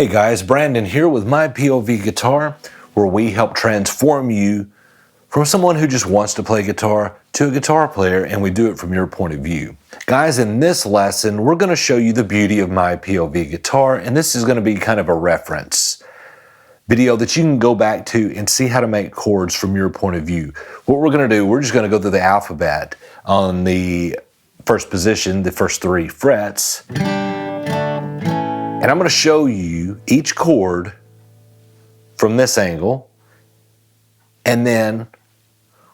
Hey guys, Brandon here with MyPOVGuitar, where we help transform you from someone who just wants to play guitar to a guitar player, and we do it from your point of view. Guys, in this lesson, we're going to show you the beauty of MyPOVGuitar, and this is going to be kind of a reference video that you can go back to and see how to make chords from your point of view. What we're going to do, we're just going to go through the alphabet on the first position, the first 3 frets. And I'm going to show you each chord from this angle, and then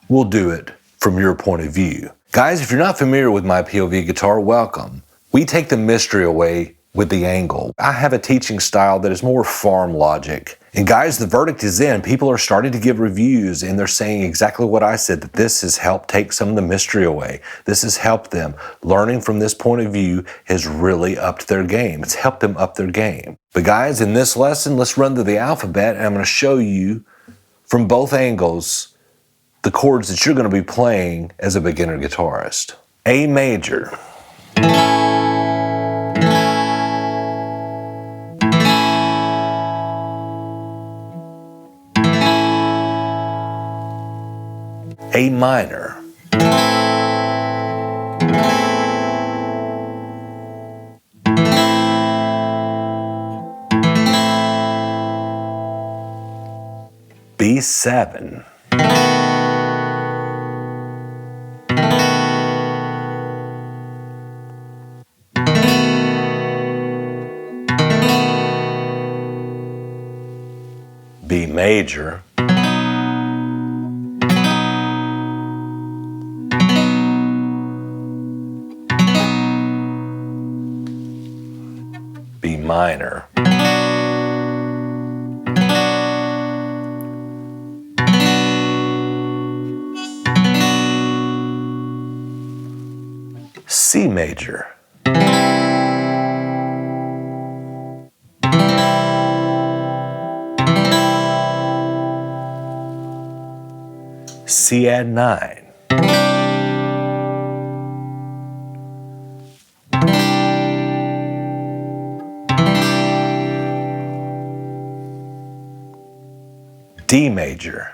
we'll do it from your point of view. Guys, if you're not familiar with MyPOVGuitar, welcome. We take the mystery away with the angle. I have a teaching style that is more farm logic. And guys, the verdict is in. People are starting to give reviews and they're saying exactly what I said, that this has helped take some of the mystery away. This has helped them. Learning from this point of view has really upped their game. It's helped them up their game. But guys, in this lesson, let's run through the alphabet and I'm going to show you from both angles the chords that you're going to be playing as a beginner guitarist. A major. A minor. B7. B major. B minor. C major. C add 9. D major.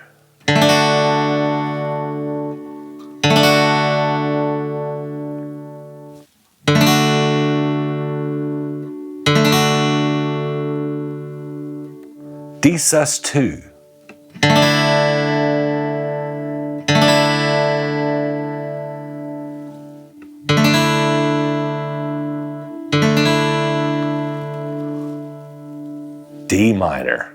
D sus2. D minor.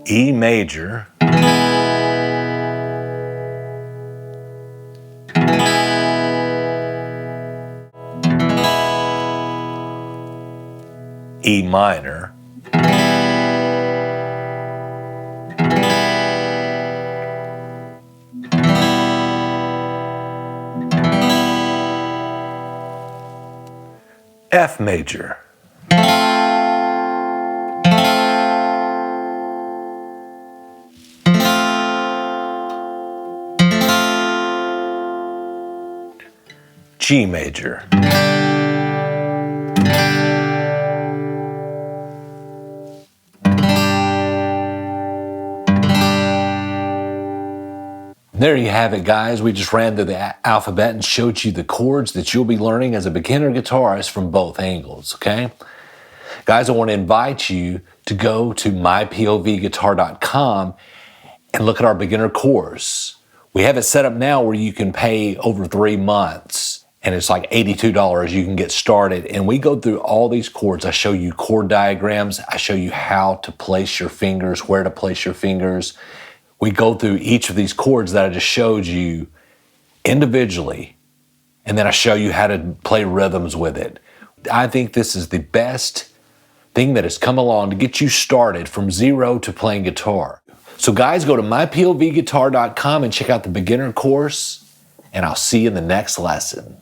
E major. E minor. F major. G major. There you have it, guys. We just ran through the alphabet and showed you the chords that you'll be learning as a beginner guitarist from both angles, okay? Guys, I want to invite you to go to mypovguitar.com and look at our beginner course. We have it set up now where you can pay over 3 months and it's like $82. You can get started. And we go through all these chords. I show you chord diagrams. I show you how to place your fingers, where to place your fingers. We go through each of these chords that I just showed you individually, and then I show you how to play rhythms with it. I think this is the best thing that has come along to get you started from zero to playing guitar. So guys, go to mypovguitar.com and check out the beginner course, and I'll see you in the next lesson.